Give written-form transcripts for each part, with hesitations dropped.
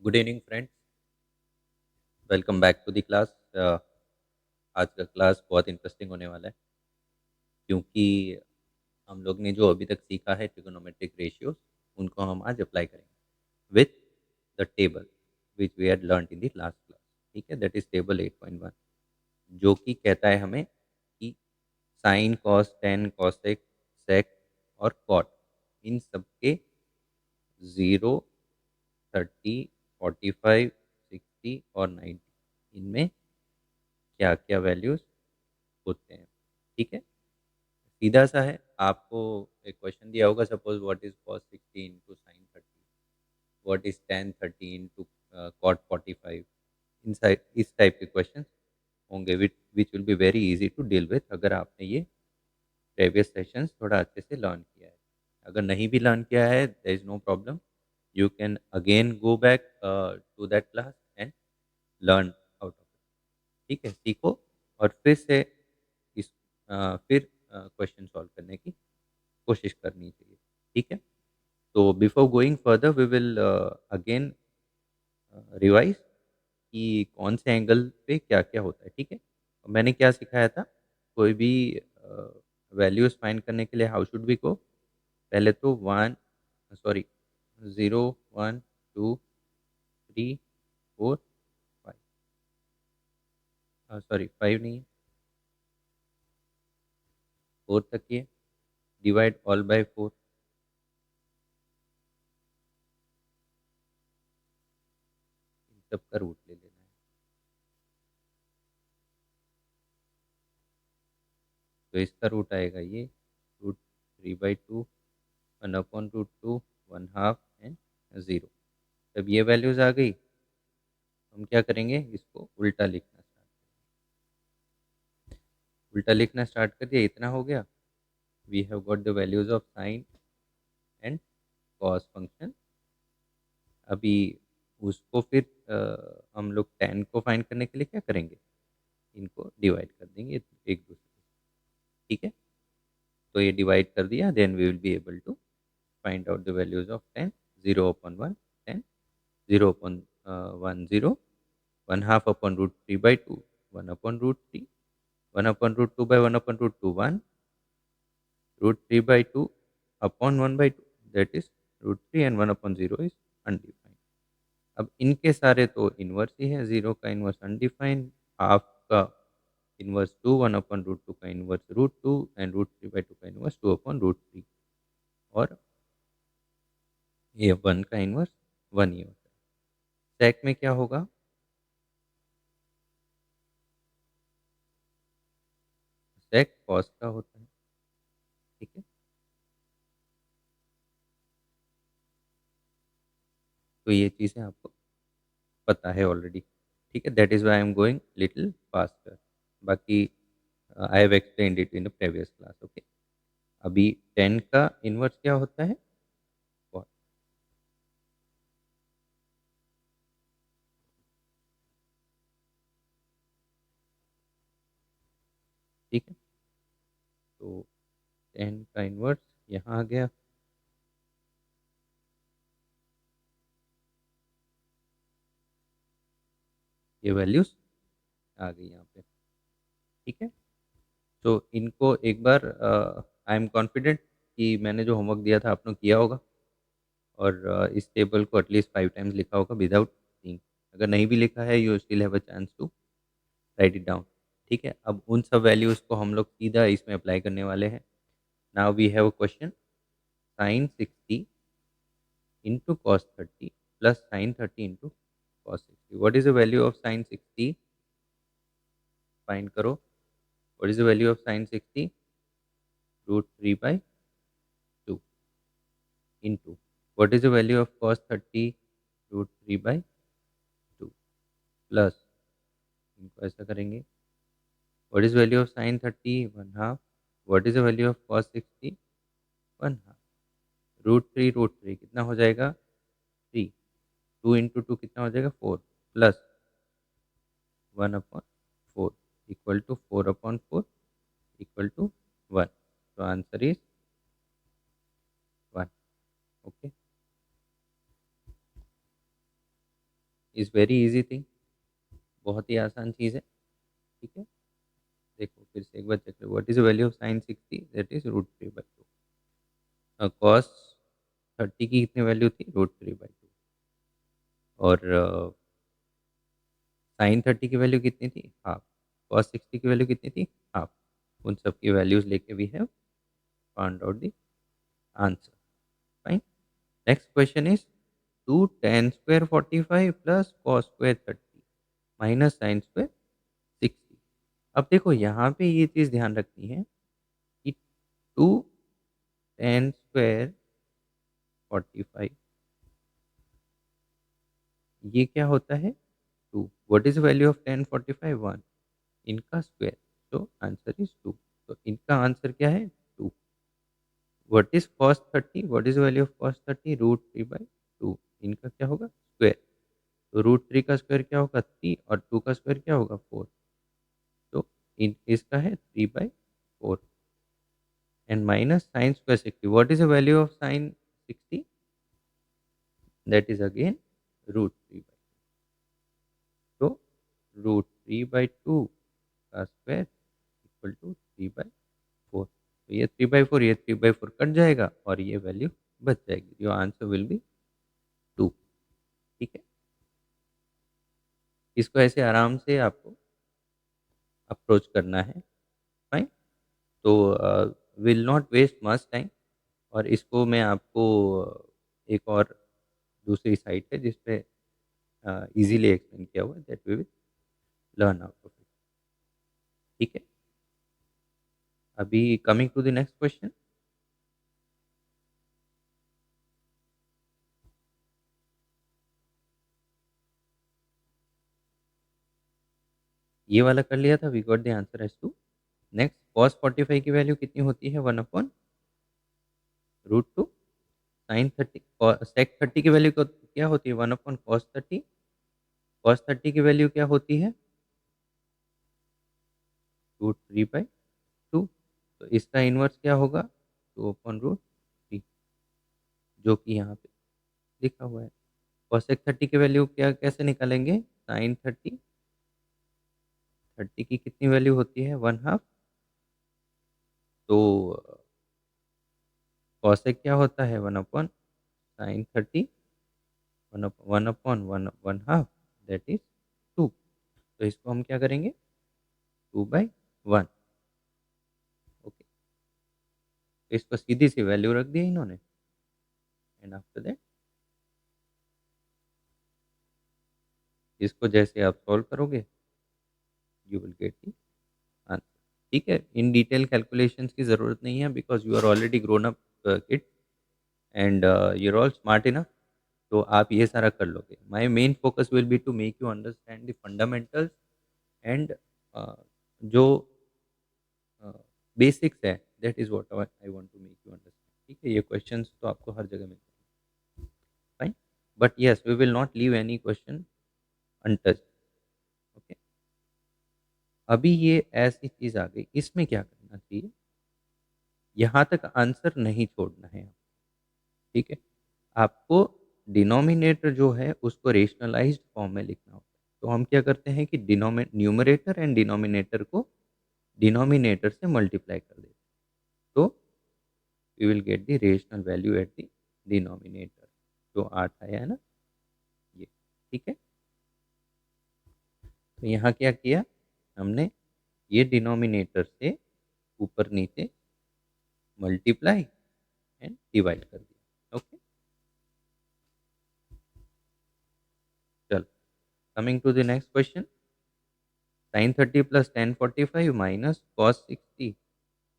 Good evening friends. Welcome back to the class. आज का class बहुत इंटरेस्टिंग होने वाला है क्योंकि हम लोग ने जो अभी तक सीखा है ट्रिगोनोमेट्रिक रेशियोज उनको हम आज अप्लाई करेंगे with the table which we had learn in the last class. ठीक है, दैट इज टेबल 8.1 जो कि कहता है हमें कि sine cos tan cosec sec और कॉट इन सब के 0, 30, 45, 60 और 90 इनमें क्या क्या वैल्यूज होते हैं। ठीक है, सीधा सा है। आपको एक क्वेश्चन दिया होगा, suppose what is cos 60 into sine 30, what is tan 30 into cot 45। इस टाइप के क्वेश्चन होंगे which will be very easy to deal with अगर आपने ये प्रीवियस सेशंस थोड़ा अच्छे से लर्न किया है। अगर नहीं भी लर्न किया है there is no problem, you can again go back to that class and learn out of it. ठीक है, सीखो और फिर से इस फिर क्वेश्चन सॉल्व करने की कोशिश करनी चाहिए। ठीक है, तो before going further we will again revise कि कौन से एंगल पे क्या क्या होता है। ठीक है, मैंने क्या सिखाया था, कोई भी वैल्यूज फाइंड करने के लिए हाउ शुड वी गो। पहले तो वन, सॉरी, 0, 1, 2, 3, 4, 5, सॉरी 5 नहीं है, 4 तक ही है। डिवाइड ऑल बाय 4, सबका रूट ले लेना है। तो इसका रूट आएगा ये √3/2, 1/√2, 1/2 एंड 0। जब ये वैल्यूज आ गई हम क्या करेंगे, इसको उल्टा लिखना स्टार्ट कर दिया। इतना हो गया, we have got the values of sine and cos function. अभी उसको फिर हम लोग tan को फाइंड करने के लिए क्या करेंगे, इनको डिवाइड कर देंगे एक दूसरे से। ठीक है, तो ये डिवाइड कर दिया, then we will be able to find out the values of tan। 0/1 10, 0/1 0, 1/2 upon √3/2, 1/√3, 1/√2 by 1/√2 1, √3/2 upon 1/2, that is √3, and 1/0 is undefined। अब इनके सारे तो इन्वर्स ही है, 0 का इन्वर्स अनडिफाइंड, हाफ का इन्वर्स 2, 1/√2 का इन्वर्स √2 एंड √3/2 का इन्वर्स 2/√3। और ये 1 का इन्वर्स 1 ही होता है। सेक में क्या होगा, सेक कॉस का होता है। ठीक है, तो ये चीज़ें आपको पता है ऑलरेडी। ठीक है, that is why I am going little faster. बाकी I have explained it in the previous class. Okay, अभी 10 का इन्वर्स क्या होता है, cot। ठीक है, तो 10 का इन्वर्स यहाँ आ गया। ये वैल्यूज आ गई यहाँ पे। ठीक है, तो इनको एक बार आई एम कॉन्फिडेंट कि मैंने जो होमवर्क दिया था आपने किया होगा और इस टेबल को एटलीस्ट 5 टाइम्स लिखा होगा विदाउट सीइंग। अगर नहीं भी लिखा है you still have a chance to write it down. ठीक है, अब उन सब वैल्यूज़ को हम लोग सीधा इसमें अप्लाई करने वाले हैं। Now we have a question, sine 60 into cos 30 plus sine 30 into cos 60। What is the value of sine 60, find करो। What is the value of sine 60, √3/2 into what is the value of cos 30, √3/2 plus, इनको ऐसा करेंगे, what is value of sine 30, 1/2, what is the value of cos 60, 1/2, √3 कितना हो जाएगा, 3, 2 into 2 कितना हो जाएगा, 4, plus 1/4 equal to 4/4 equal to 1। तो answer is 1। Okay, is very easy thing, बहुत ही आसान चीज़ है। ठीक है, देखो फिर से एक बार चेक करो, what is the value of sine 60, that is √3/2। Cos 30 की कितनी वैल्यू थी, √3/2। और साइन 30 की वैल्यू कितनी थी, हाफ। कॉस 60 की वैल्यू कितनी थी, हाफ। उन सब की वैल्यूज लेके we have found out the answer. Fine. Next question is 2 tan square 45 plus cos square 30 minus sine square 60। अब देखो यहाँ पे ये चीज़ ध्यान रखनी है कि 2 tan स्क्वायर 45 ये क्या होता है, 2। What is value of tan 45, 1। इनका स्क्वायर, तो आंसर इज 2। तो इनका आंसर क्या है, 2। What is cos 30, what is value of cos 30, √3/2। इनका क्या होगा, स्क्वायर। तो √3 का स्क्वायर क्या होगा, 3, और 2 का स्क्वायर क्या होगा, 4। तो इसका है 3/4। And minus sine square 60, what is the value of sine 60, that is again √3/2। तो √3/2 का स्क्वायर इक्वल टू 3/4। तो ये 3/4, ये 3/4 कट जाएगा और ये वैल्यू बच जाएगी। Your answer will be 2। ठीक है, इसको ऐसे आराम से आपको अप्रोच करना है। फाइन। तो will not waste much time. और इसको मैं आपको एक और दूसरी साइट है जिस पे इजीली एक्सप्लेन किया हुआ है, that we will learn out of it. ठीक है, अभी coming to the next question. ये वाला कर लिया था, we got the answer as 2। Next, cos 45 की वैल्यू कितनी होती है, 1/√2 साइन 30। सेक 30 की वैल्यू क्या होती है, 1/cos 30। cos 30 की वैल्यू क्या होती है, √3/2। तो इसका इन्वर्स क्या होगा, 2/√3, जो कि यहाँ पे लिखा हुआ है। cosec 30 की वैल्यू क्या कैसे निकालेंगे, साइन 30। 30 की कितनी वैल्यू होती है, 1/2। तो cosec क्या होता है, 1/sin 30, 1/1/1/2, दैट इज 2। तो इसको हम क्या करेंगे, 2/1। ओके, तो इसको सीधी सी वैल्यू रख दी इन्होंने। एंड आफ्टर दैट इसको जैसे आप सॉल्व करोगे, you will get the answer. ठीक है, इन डिटेल कैलकुलेशंस की ज़रूरत नहीं है, because you are already grown up kid and you are all smart enough. तो आप ये सारा कर लोगे। My main focus will be to make you understand the fundamentals and जो बेसिक्स है, that is what I want to make you understand. ठीक है, ये क्वेश्चंस तो आपको हर जगह मिलते हैं। Fine, but yes we will not leave any question untouched. Okay, अभी ये ऐसी चीज आ गई, इसमें क्या करना चाहिए, यहाँ तक आंसर नहीं छोड़ना है। ठीक है, आपको डिनोमिनेटर जो है उसको रेशनलाइज्ड फॉर्म में लिखना होता है। तो हम क्या करते हैं कि न्यूमरेटर एंड डिनोमिनेटर को डिनोमिनेटर से मल्टीप्लाई कर देते हैं। तो we will get the rational value at the denominator, जो 8 आया है ना, ये। ठीक है, तो यहाँ क्या किया हमने, ये डिनोमिनेटर से ऊपर नीचे मल्टीप्लाई एंड डिवाइड कर दिया। ओके, चलो, coming to the next question. Sine 30 plus tan 45 minus cos 60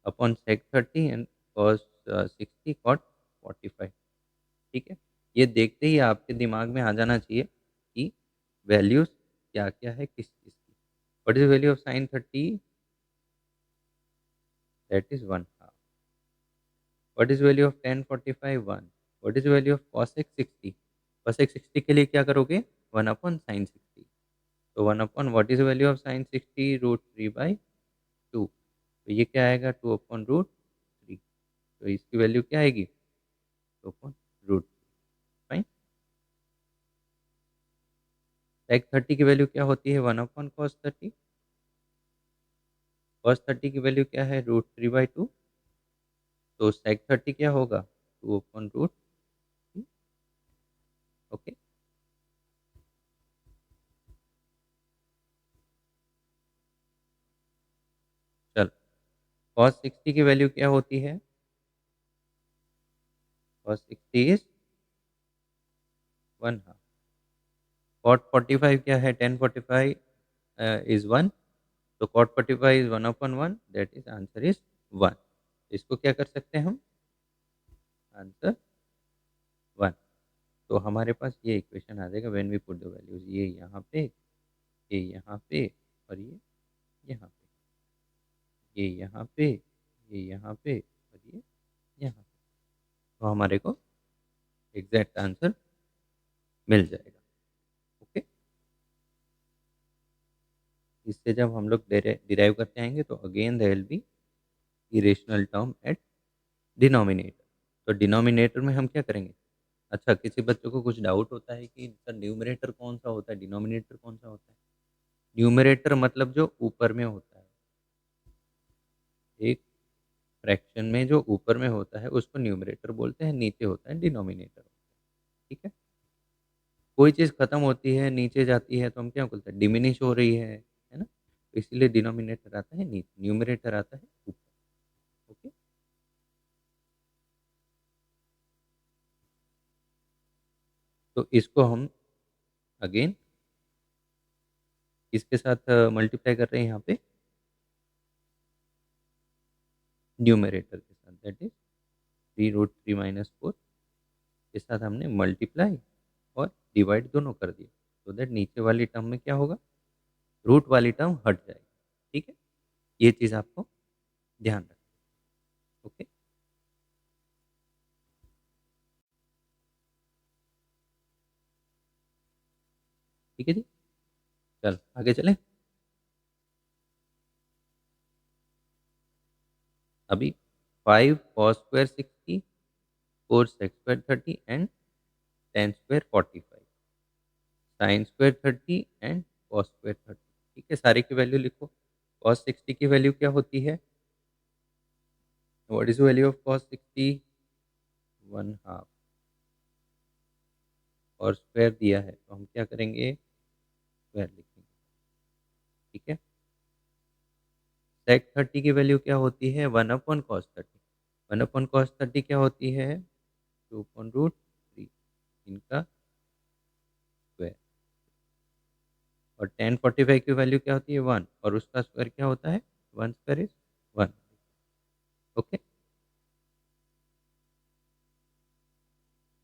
upon sec 30 and cos 60 cot 45। ठीक है, ये देखते ही आपके दिमाग में आ जाना चाहिए कि वैल्यूज क्या क्या है किस चीज़ की। What is value of sine 30, that is 1/2। What is value of tan 45, 1। What is value of cosec 60, cosec 60 के लिए क्या करोगे, 1/sin 60। तो 1/, what is value of sine 60, √3/2। तो ये क्या आएगा, 2/√3। तो इसकी वैल्यू क्या आएगी, 2/√3। फाइन। सेक 30 की वैल्यू क्या होती है? 1/cos 30। cos 30 की वैल्यू क्या है? √3/2। तो सेक 30 क्या होगा? 2/√3। ओके। चलो, cos 60 की वैल्यू क्या होती है? cos 60 is 1/2। cot 45 क्या है? tan 45 is 1। तो cot 45 is 1/1, that is answer is 1। इसको क्या कर सकते हैं हम? आंसर 1। तो हमारे पास ये इक्वेशन आ जाएगा when we put the values, ये यहाँ पे, ये यहाँ पे, और ये यहाँ पे, ये यहाँ पे, ये यहाँ पे, और ये यहाँ पे। तो हमारे को एग्जैक्ट आंसर मिल जाएगा। ओके। इससे जब हम लोग डिराइव करते आएंगे तो again there will be irrational term at denominator. तो डिनोमिनेटर में हम क्या करेंगे? अच्छा, किसी बच्चों को कुछ डाउट होता है कि सर न्यूमरेटर कौन सा होता है, डिनोमिनेटर कौन सा होता है? न्यूमरेटर मतलब जो ऊपर में होता है, एक फ्रैक्शन में जो ऊपर में होता है उसको न्यूमरेटर बोलते हैं, नीचे होता है डिनोमिनेटर। ठीक है। कोई चीज़ खत्म होती है, नीचे जाती है, तो हम क्या बोलते हैं? डिमिनिश हो रही है ना? तो इसीलिए डिनोमिनेटर आता है नीचे, न्यूमरेटर आता है ऊपर। ओके। तो इसको हम अगेन इसके साथ मल्टीप्लाई कर रहे हैं यहाँ पे, न्यूमरेटर के साथ, दैट इज 3√3 - 4 के साथ हमने मल्टीप्लाई और डिवाइड दोनों कर दिए। तो दैट नीचे वाली टर्म में क्या होगा? रूट वाली टर्म हट जाएगी। ठीक है। ये चीज़ आपको ध्यान रखना। ओके। ठीक है जी। चल आगे चलें। अभी 5 cos² 60, 4 sec² 30 and tan² 45, sin² 30 and cos² 30। ठीक है, सारे की वैल्यू लिखो। cos 60 की वैल्यू क्या होती है? What is the value of cos 60? 1/2। और स्क्वायर दिया है तो हम क्या करेंगे? स्क्वायर लिखेंगे। ठीक है। sec 30 की वैल्यू क्या होती है? 1/cos 30। 1/cos 30 क्या होती है? 2/√3 इनका स्क्वायर। और tan 45 की वैल्यू क्या होती है? 1, और उसका स्क्वायर क्या होता है? 1² इज 1। ओके।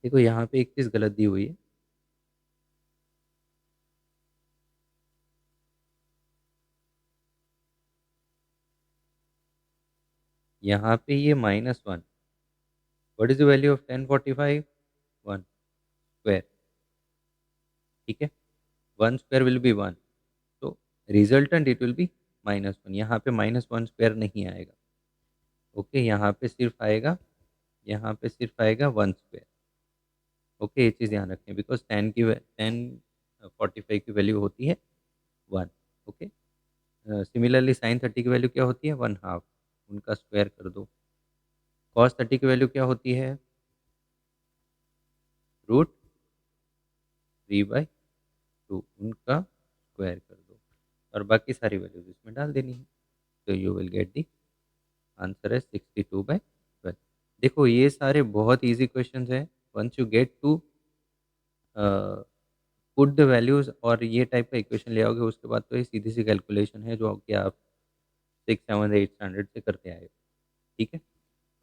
देखो यहाँ पे एक चीज़ गलत दी हुई है। यहाँ पे ये -1। What is the value of tan 45? 1 square. ठीक है। 1 स्क्वायर विल बी 1। तो रिजल्टेंट इट विल बी -1। यहाँ पे -1 स्क्वायर नहीं आएगा। ओके। यहाँ पे सिर्फ आएगा 1 स्क्वायर। ओके, ये चीज़ ध्यान रखें, बिकॉज tan 45 की वैल्यू होती है 1। ओके। सिमिलरली sin 30 की वैल्यू क्या होती है? 1/2। उनका स्क्वायर कर दो। cos 30 की वैल्यू क्या होती है? √3/2। उनका स्क्वायर कर दो और बाकी सारी वैल्यूज इसमें डाल देनी है। तो you will get the answer है 62/12। देखो ये सारे बहुत इजी क्वेश्चंस हैं। Once you get to put the values और ये टाइप का इक्वेशन ले आओगे, उसके बाद तो ये सीधी सी कैलकुलेशन है जो कि आप 6, 7, 8 स्टैंडर्ड से करते आए हो। ठीक है।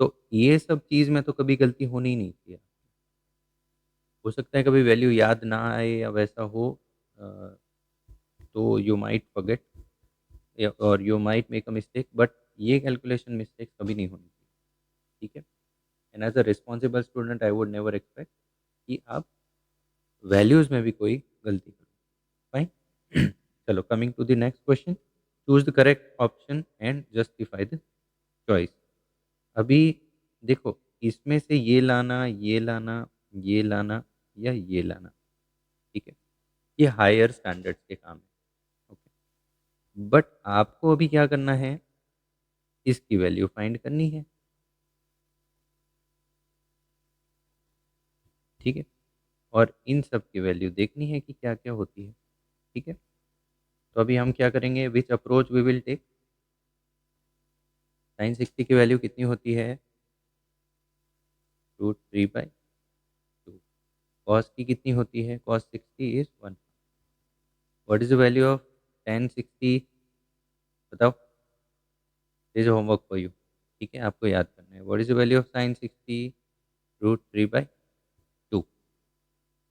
तो ये सब चीज़ में तो कभी गलती होनी ही नहीं चाहिए। हो सकता है कभी वैल्यू याद ना आए या वैसा हो, अ, तो यू माइट फॉरगेट और you might make a mistake, but ये कैलकुलेशन मिस्टेक कभी नहीं होनी चाहिए। ठीक है। And as a responsible student I would never expect कि आप वैल्यूज में भी कोई गलती करो। फाइन। चलो, coming to the next question. Choose the correct option and justify the choice. अभी देखो, इसमें से ये लाना, ये लाना, ये लाना या ये लाना। ठीक है। ये हायर स्टैंडर्ड्स के काम है। ओके, बट आपको अभी क्या करना है, इसकी वैल्यू फाइंड करनी है। ठीक है, और इन सब की वैल्यू देखनी है कि क्या क्या होती है। ठीक है, तो अभी हम क्या करेंगे, which approach we will take. Sine 60 की वैल्यू कितनी होती है, √3/2। कॉस की कितनी होती है, cos 60 is 1। What is the value of tan 60, बताओ, this is homework for you. ठीक है, आपको याद करना है, what is the value of sin 60, √3/2।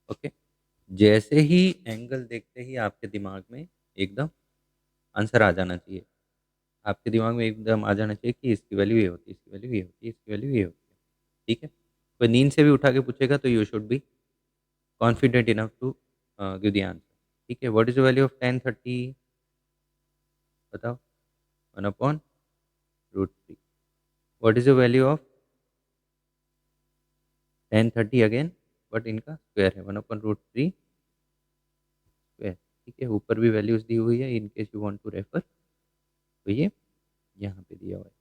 Okay, जैसे ही एंगल देखते ही आपके दिमाग में एकदम आंसर आ जाना चाहिए। आपके दिमाग में एकदम आ जाना चाहिए कि इसकी वैल्यू ये होती है, इसकी वैल्यू ये होती है, इसकी वैल्यू ये होती है। ठीक है, कोई नींद से भी उठा के पूछेगा तो you should be confident enough to give the answer. ठीक है, what is the value of tan 30, बताओ, 1/√3। What is the value of tan 30 again, but इनका स्क्वायर है, 1/√3 स्क्वायर। ठीक है, ऊपर भी वैल्यूज दी हुई है in case you want to refer, तो ये यहाँ पे दिया हुआ है।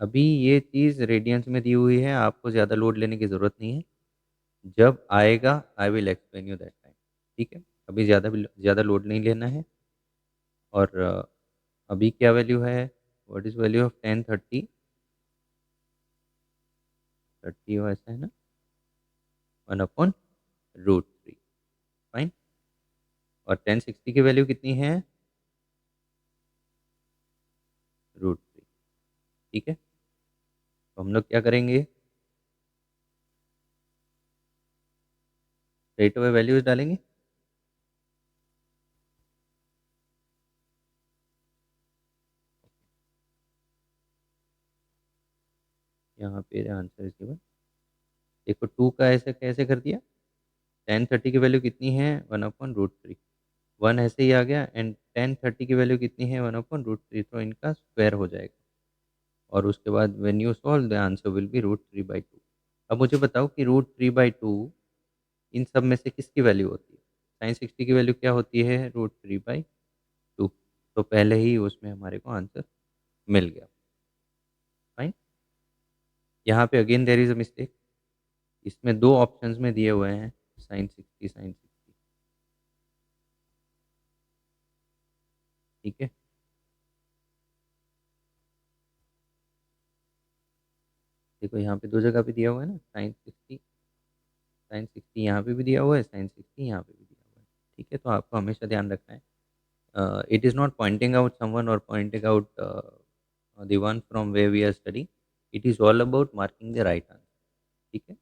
अभी ये चीज़ रेडियंस में दी हुई है, आपको ज़्यादा लोड लेने की ज़रूरत नहीं है, जब आएगा I will explain you that time. ठीक है, अभी ज़्यादा लोड नहीं लेना है। और अभी क्या वैल्यू है, what is value of tan 30, 30 ऐसा है ना, 1/√3। फाइन, और tan 60 की वैल्यू कितनी है, √3। ठीक है, तो हम लोग क्या करेंगे, स्ट्रेट अवे वैल्यूज डालेंगे। यहाँ पे आंसर इज गिवन। देखो 2 का ऐसे कैसे कर दिया, tan 30 की वैल्यू कितनी है, 1/√3। 1 ऐसे ही आ गया, एंड tan 30 की वैल्यू कितनी है, 1/√3, तो इनका स्क्वायर हो जाएगा। और उसके बाद when you solve the answer will be √3/2। अब मुझे बताओ कि √3/2 इन सब में से किसकी वैल्यू होती है। sin 60 की वैल्यू क्या होती है, √3/2। तो पहले ही उसमें हमारे को आंसर मिल गया। फाइन, यहाँ पे again there is a mistake, इसमें दो ऑप्शंस में दिए हुए हैं sin 60। ठीक है, देखो यहाँ पे दो जगह पे दिया हुआ है ना, साइन 60 यहाँ पे भी दिया हुआ है, sin 60 यहाँ पे भी दिया हुआ है। ठीक है, तो आपको हमेशा ध्यान रखना है, it is not pointing out someone or pointing out the one from where we are studying. It is all about marking the right answer. ठीक है,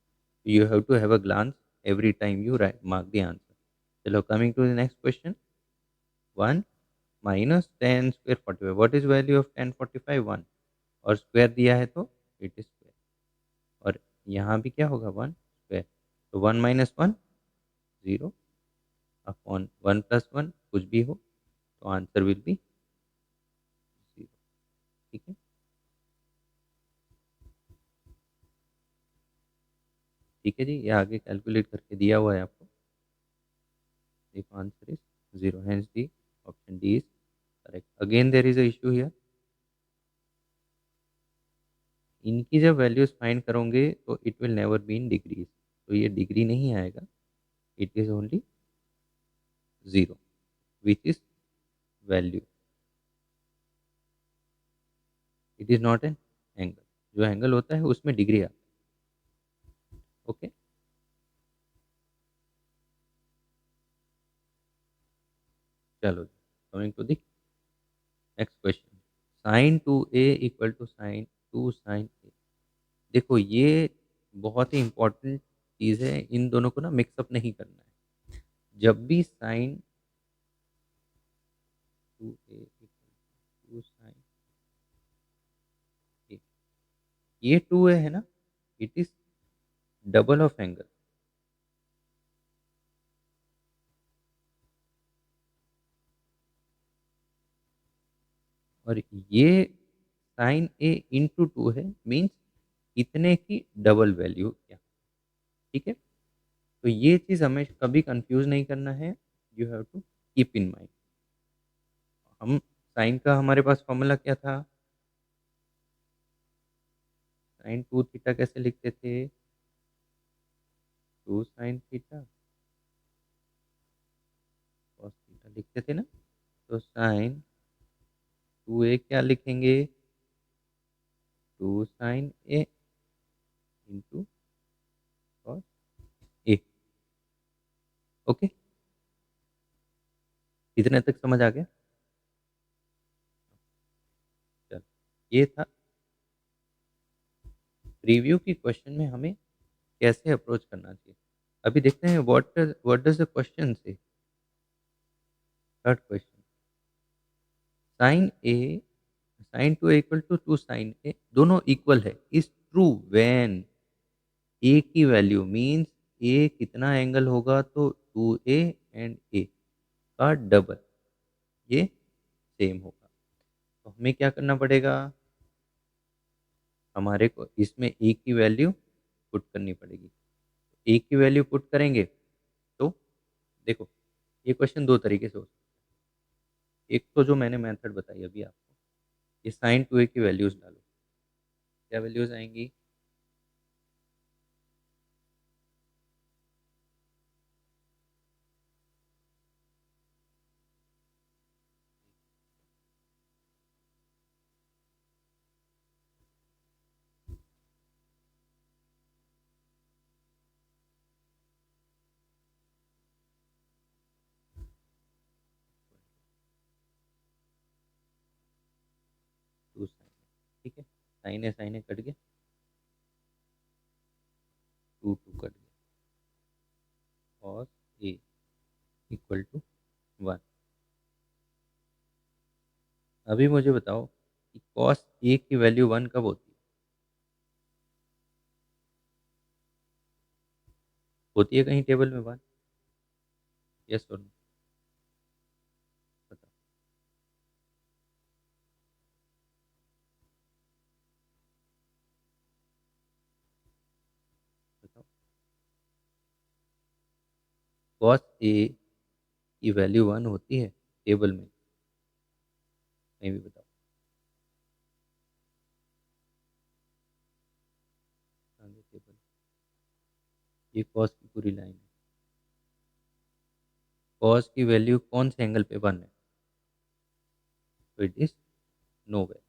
you have to have a glance every time you mark the answer. चलो, coming to the next question, 1 minus tan square 45, what is value of tan 45, 1, और square दिया है तो it is square, और यहाँ भी क्या होगा, 1 स्क्वायर, तो 1 - 1 0 अपॉन 1 + 1 कुछ भी हो, तो आंसर विल बी 0। ठीक है, ठीक है जी, ये आगे कैलकुलेट करके दिया हुआ है आपको। देखो answer is 0, hence D, option D is correct. Again there is a issue here, इनकी जब वैल्यूज फाइंड करोगे तो it will never be in degrees, तो ये डिग्री नहीं आएगा, it is only 0 which is value, it is not an angle. जो angle होता है उसमें डिग्री आता है। ओके, चलो, coming to the next question, sin 2a = sin 2 sin a। देखो ये बहुत ही इंपॉर्टेंट चीज़ है, इन दोनों को ना मिक्सअप नहीं करना है। जब भी sin 2a = 2 sin a, ये 2a है ना, it is double of angle, और ये sin a × 2 है, मीन्स इतने की डबल वैल्यू क्या। ठीक है, तो ये चीज़ हमें कभी कंफ्यूज नहीं करना है। You have to keep in mind. हम साइन का हमारे पास फॉर्मूला क्या था? साइन टू थीटा कैसे लिखते थे? Two sine theta cos theta लिखते थे ना। तो साइन टू ए क्या लिखेंगे? Two sine A into cos A. Okay, इतने तक समझ आ गया? चल, ये था रिव्यू की क्वेश्चन में हमें कैसे अप्रोच करना चाहिए। अभी देखते हैं व्हाट डज द क्वेश्चन से। Third question, sine A sine two equal to two sine A दोनों इक्वल है इज ट्रू व्हेन ए की वैल्यू मीन्स ए कितना एंगल होगा तो टू ए एंड ए का डबल ये सेम होगा। तो हमें क्या करना पड़ेगा? हमारे को इसमें ए की वैल्यू पुट करनी पड़ेगी। ए की वैल्यू पुट करेंगे तो देखो, ये क्वेश्चन दो तरीके से हो सकता है। एक तो जो मैंने मेथड बताई अभी आपको, ये साइन टू ए की वैल्यूज डालो, क्या वैल्यूज आएंगी? टू साइन, ठीक है, साइन ए कट गया, टू टू कट गया, cos A equal to one. अभी मुझे बताओ कि कॉस ए की वैल्यू वन कब होती है? होती है कहीं टेबल में वन? यस और नो? बताओ। बताओ, कॉस ए की वैल्यू वन होती है टेबल में? नहीं भी बताओ। आगे टेबल, ये कॉस की पूरी लाइन है। कॉस की वैल्यू कौन से एंगल पे वन है? तो इट इज नो वे,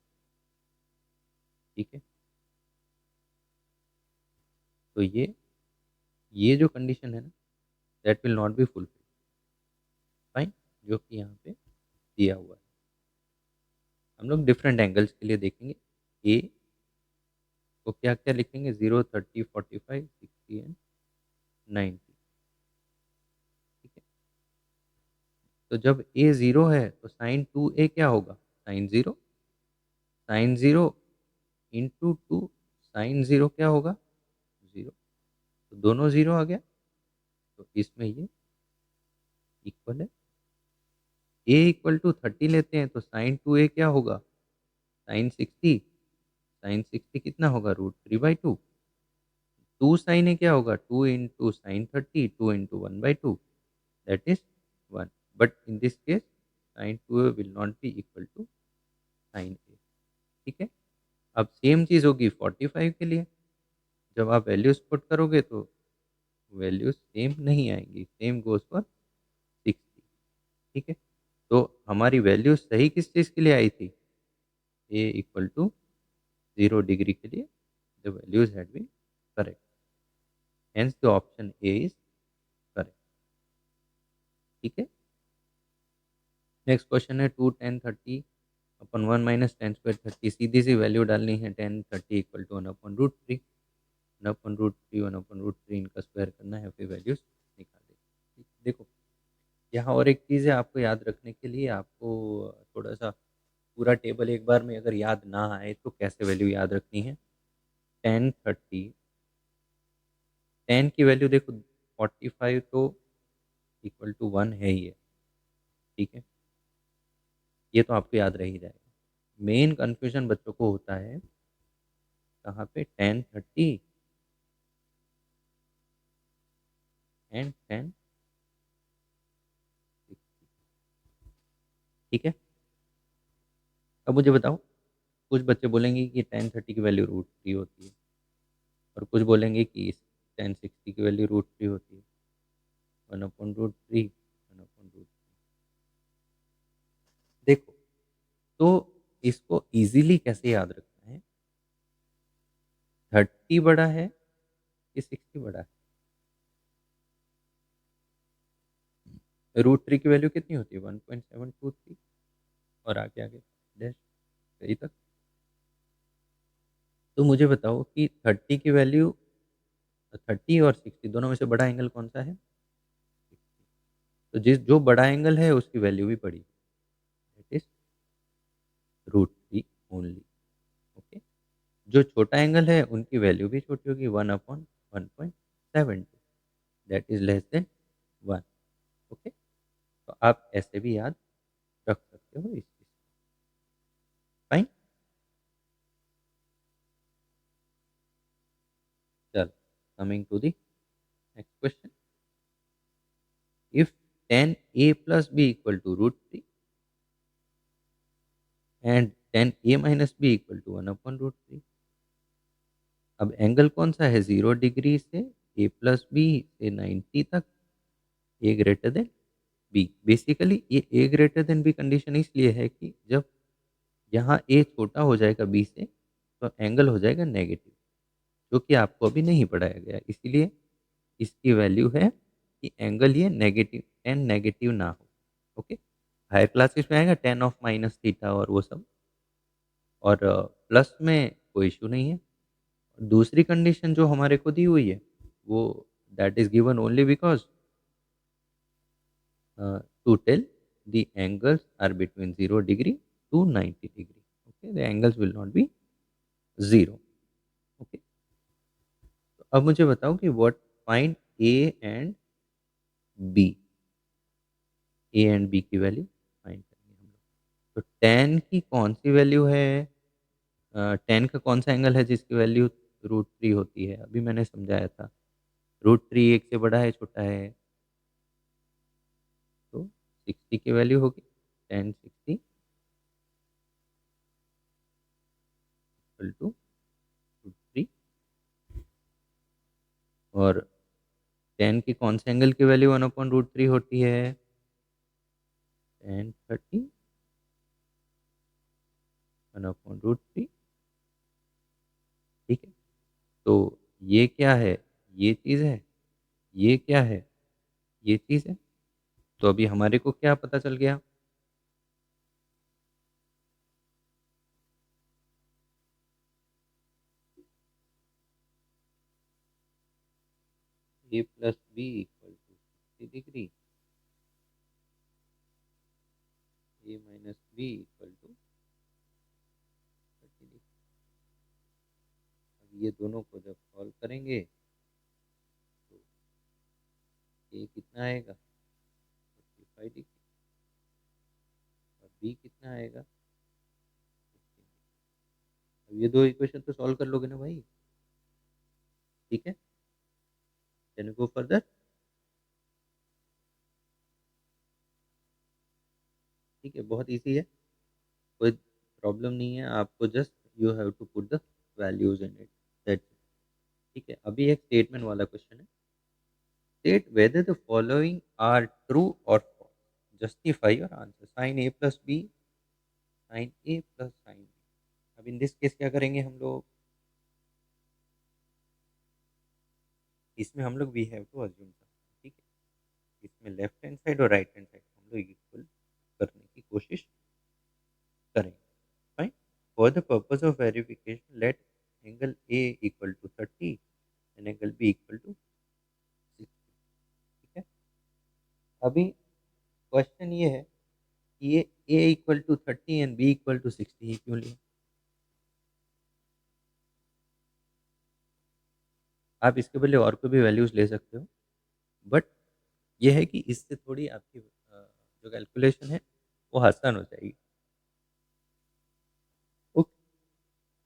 ठीक है। तो ये जो कंडीशन है ना, that will not be fulfil, fine, जो कि यहाँ पे दिया हुआ है। हम लोग डिफरेंट एंगल्स के लिए देखेंगे। ए को क्या क्या लिखेंगे? 0, 30, 45, 60 एंड 90, ठीक है। तो जब ए ज़ीरो है तो साइन टू ए क्या होगा? Sine zero, sine zero into two, sine zero क्या होगा? ज़ीरो। तो दोनों ज़ीरो आ गया, तो इसमें ये इक्वल है। ए इक्वल टू 30 लेते हैं तो साइन टू ए क्या होगा? साइन 60, साइन 60 कितना होगा? √3/2। टू साइन ए क्या होगा? Two into sine 30, two into 1/2, that is one. But in this case sine two A will not be equal to sine A, ठीक है। अब सेम चीज़ होगी 45 के लिए। जब आप वैल्यूज पुट करोगे तो वैल्यूज सेम नहीं आएंगी, सेम गोज फॉर 60, ठीक है। तो हमारी वैल्यू सही किस चीज़ के लिए आई थी? ए इक्वल टू 0 डिग्री के लिए the values had been correct, hence the option A is correct, ठीक है। नेक्स्ट क्वेश्चन है 2 tan 30 अपन 1 - tan² 30, सीधी सी वैल्यू डालनी है। tan 30 इक्वल टू 1/√3, 1/√3, 1/√3 इनका स्क्वायर करना है, फिर वैल्यूज निकाल दें। देखो, यहाँ और एक चीज़ है आपको याद रखने के लिए, आपको थोड़ा सा पूरा टेबल एक बार में अगर याद ना आए तो कैसे वैल्यू याद रखनी है। tan 30, tan की वैल्यू देखो 45 तो इक्वल टू वन है ही है, ठीक है। ये तो आपको याद रह ही जाएगा। मेन कन्फ्यूजन बच्चों को होता है कहाँ पे? tan 30 एंड tan ठीक है। अब मुझे बताओ, कुछ बच्चे बोलेंगे कि tan 30 की वैल्यू √3 होती है, और कुछ बोलेंगे कि tan 60 की वैल्यू √3 होती है, 1/√3, 1/√3। देखो, तो इसको इजीली कैसे याद रखना है, 30 बड़ा है कि 60 बड़ा है? √3 की वैल्यू कितनी होती है, 1.723, और आगे आगे डैश, सही तक। तो मुझे बताओ कि 30 की वैल्यू, 30 और 60 दोनों में से बड़ा एंगल कौन सा है? तो जिस जो बड़ा एंगल है उसकी वैल्यू भी बड़ी, दैट इज √3 ओनली। ओके। जो छोटा एंगल है उनकी वैल्यू भी छोटी होगी, 1/1.72, that is less than 1। Okay. तो आप ऐसे भी याद रख सकते हो इस चीज। फाइन। चल, coming to the next question. If tan a plus b equal to √3 and tan a minus b equal to 1/√3, अब एंगल कौन सा है 0 डिग्री से a प्लस बी से 90 तक, ए ग्रेटर देन बी। बेसिकली ये ए ग्रेटर देन बी कंडीशन इसलिए है कि जब यहाँ ए छोटा हो जाएगा बी से, तो एंगल हो जाएगा नेगेटिव, जो कि आपको अभी नहीं पढ़ाया गया, इसीलिए इसकी वैल्यू है कि एंगल ये नेगेटिव, टेन नेगेटिव ना हो। ओके। हायर क्लासेस में आएगा टेन ऑफ माइनस थीटा और वो सब, और प्लस में कोई इशू नहीं है। दूसरी कंडीशन जो हमारे को दी हुई है, वो that is given only because to tell the angles are between 0 degree to 90 degree. Okay, the angles will not be zero. Okay, तो अब मुझे बताओ कि what find a and b, a and b की वैल्यू फाइंड करेंगे हम लोग। तो tan की कौन सी वैल्यू है, tan का कौन सा एंगल है जिसकी वैल्यू √3 होती है, अभी मैंने समझाया था। √3 एक से बड़ा है छोटा है, तो 60 की वैल्यू होगी tan 60 इक्वल टू √3। और tan की कौन से एंगल की वैल्यू 1/√3 होती है, tan 30 1/√3। ठीक है। तो ये क्या है, ये चीज़ है, ये क्या है, ये चीज़ है। तो अभी हमारे को क्या पता चल गया, a plus B equal to 60 degree, a minus B equal to 30 degree. अब ये दोनों को जब सॉल्व करेंगे तो a कितना आएगा 45 डिग्री, और b कितना आएगा 15 डिग्री। अब ये दो इक्वेशन तो सॉल्व कर लोगे ना भाई, ठीक है। Can go further. ठीक है, बहुत इजी है, कोई प्रॉब्लम नहीं है आपको, just you have to put the values in it, that's it. ठीक है, अभी एक स्टेटमेंट वाला क्वेश्चन है। State whether the following are true और false, justify your answer, sine A plus B, sine A plus sine B. अब in this case क्या करेंगे हम लोग, इसमें हम लोग वी हैव टू अज्यूम, ठीक है। इसमें लेफ्ट हैंड साइड और राइट हैंड साइड हम लोग इक्वल करने की कोशिश करेंगे। Fine. For the purpose of verification let angle A equal to 30 and angle B equal to 60। ठीक है। अभी क्वेश्चन ये है कि ये A equal to 30 and B equal to 60 ही क्यों लिया। आप इसके बदले और कोई भी वैल्यूज ले सकते हो, बट ये है कि इससे थोड़ी आपकी जो कैलकुलेशन है वो आसान हो जाएगी।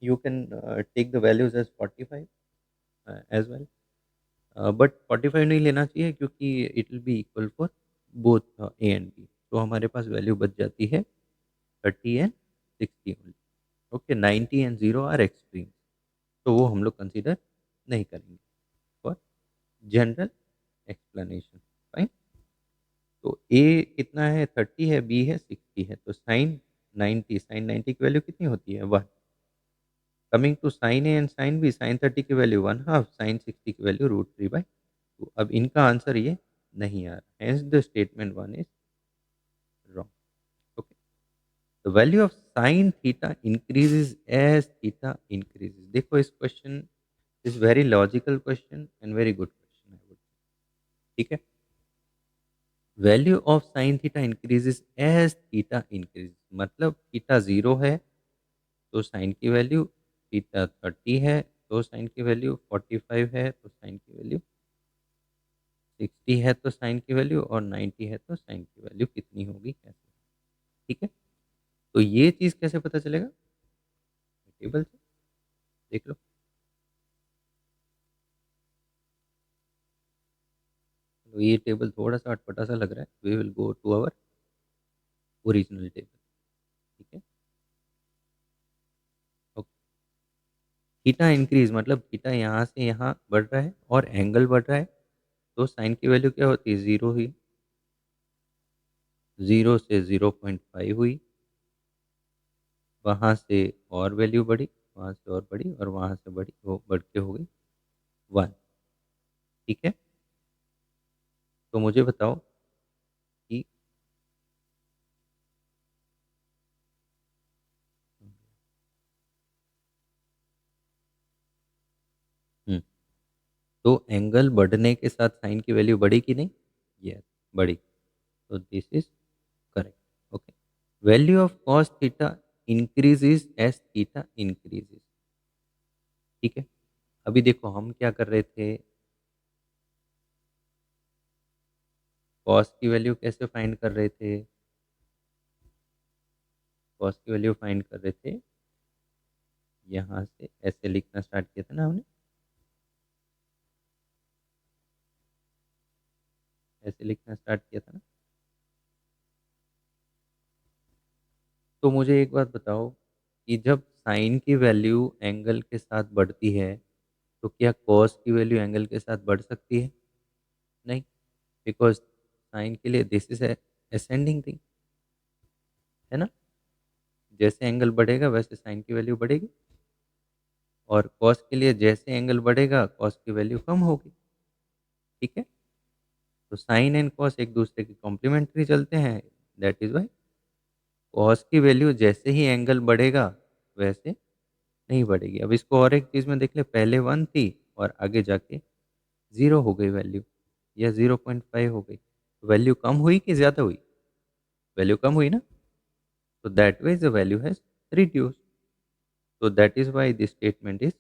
You can take the values as 45 as well, but 45 नहीं लेना चाहिए क्योंकि it will be equal for both A and B, तो हमारे पास वैल्यू बच जाती है 30 and 60 only. Okay, 90 and 0 are extreme, तो वो हम लोग कंसिडर नहीं करेंगे फॉर जनरल एक्सप्लेनेशन। फाइन। तो ए कितना है, 30 है, बी है 60 है, तो साइन 90 की वैल्यू कितनी होती है, 1। Coming to sine A and sine B, sine 30 की वैल्यू 1/2, साइन 60 की वैल्यू √3/2। अब इनका आंसर ये नहीं आ रहा, hence the statement 1 is wrong. Okay, the value of sine theta increases as theta increases. देखो इस question is very logical question and very good question. ठीक है, value of sine theta increases as theta increase, मतलब theta 0 है तो sign की value, theta 30 है तो साइन की वैल्यू, 45 है तो साइन की वैल्यू, 60 है तो साइन की वैल्यू, और 90 है तो साइन की वैल्यू कितनी होगी, कैसे। ठीक है, तो ये चीज़ कैसे पता चलेगा, टेबल से देख लो। तो ये टेबल थोड़ा सा अटपटा सा लग रहा है, we will go to our original table. ठीक है, ओके। थीटा इंक्रीज मतलब थीटा यहाँ से यहाँ बढ़ रहा है और एंगल बढ़ रहा है, तो साइन की वैल्यू क्या होती है, 0 हुई, 0 से 0.5 हुई, वहाँ से और वैल्यू बढ़ी, वहाँ से और बढ़ी, और वहाँ से बढ़ी, वो बढ़ के हो गई 1। ठीक है, तो मुझे बताओ कि हम्म, तो एंगल बढ़ने के साथ साइन की वैल्यू बढ़ी कि नहीं, यस बढ़ी, तो this is correct. Okay, value of cos theta increases as theta increases. ठीक है, अभी देखो हम क्या कर रहे थे, कॉस की वैल्यू कैसे फाइंड कर रहे थे, कॉस की वैल्यू फाइंड कर रहे थे, यहाँ से ऐसे लिखना स्टार्ट किया था ना हमने, ऐसे लिखना स्टार्ट किया था ना। तो मुझे एक बात बताओ कि जब साइन की वैल्यू एंगल के साथ बढ़ती है, तो क्या कॉस की वैल्यू एंगल के साथ बढ़ सकती है, नहीं, बिकॉज साइन के लिए दिस इज असेंडिंग थिंग, है ना, जैसे एंगल बढ़ेगा वैसे साइन की वैल्यू बढ़ेगी, और कॉस के लिए जैसे एंगल बढ़ेगा कॉस की वैल्यू कम होगी। ठीक है, तो साइन एंड कॉस एक दूसरे के कॉम्प्लीमेंट्री चलते हैं, दैट इज वाई कॉस की वैल्यू जैसे ही एंगल बढ़ेगा वैसे नहीं बढ़ेगी। अब इसको और एक चीज़ में देख ले, पहले 1 थी और आगे जाके 0 हो गई वैल्यू, या 0.5 हो गई, वैल्यू कम हुई कि ज़्यादा हुई, वैल्यू कम हुई ना, तो that way the value has reduce, तो that is why this statement is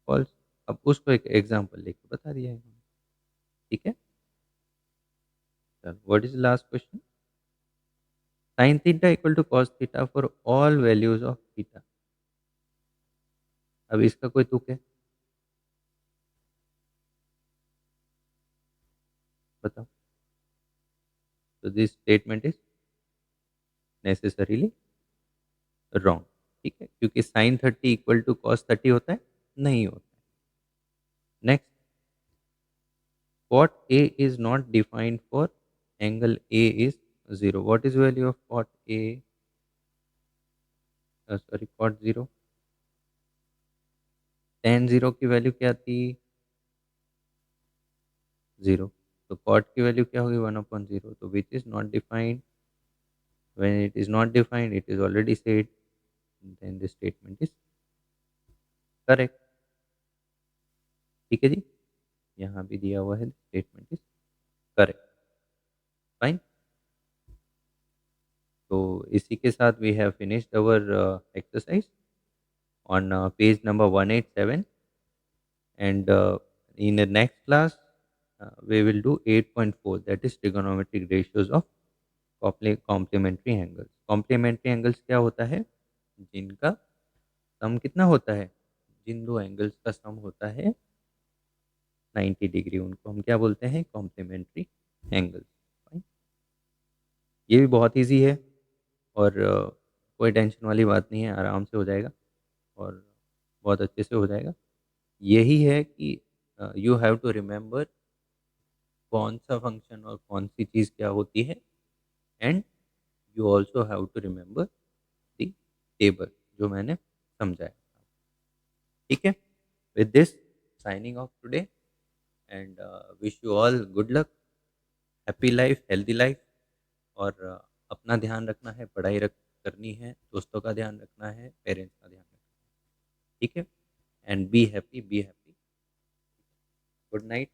false. अब उसको एक एग्जांपल लेके बता दिया है। ठीक है, चलो what is last question, sin theta equal to cos theta for all values of theta. अब इसका कोई तुक है, बताओ। तो this statement is necessarily wrong. ठीक है, क्योंकि sin 30 इक्वल टू cos 30 होता है, नहीं होता है। Next, cot A is not defined for angle A is 0, what is value of cot A, sorry cot 0, tan 0 की वैल्यू क्या थी, 0, तो cot की वैल्यू क्या होगी, 1/0, तो which is not defined, when it is not defined it is already said, then the statement is correct। ठीक है जी, यहाँ भी दिया हुआ है स्टेटमेंट इज करेक्ट। फाइन, तो इसी के साथ we have finished our exercise on page number 187, and in the next class we will do 8.4, that is trigonometric ratios of complementary angles। complementary angles क्या होता है, जिनका सम कितना होता है, जिन दो एंगल्स का सम होता है 90 डिग्री, उनको हम क्या बोलते हैं, कॉम्प्लीमेंट्री एंगल्स। ये भी बहुत ईजी है और कोई टेंशन वाली बात नहीं है, आराम से हो जाएगा और बहुत अच्छे से हो जाएगा। यही है कि यू हैव टू रिमेंबर कौन सा फंक्शन और कौन सी चीज़ क्या होती है, and you also have to remember the table जो मैंने समझाया। ठीक है, with this signing off today and wish you all good luck, happy life, healthy life. और अपना ध्यान रखना है, पढ़ाई रख करनी है, दोस्तों का ध्यान रखना है, पेरेंट्स का ध्यान रखना है। ठीक है, and be happy, be happy. Good night.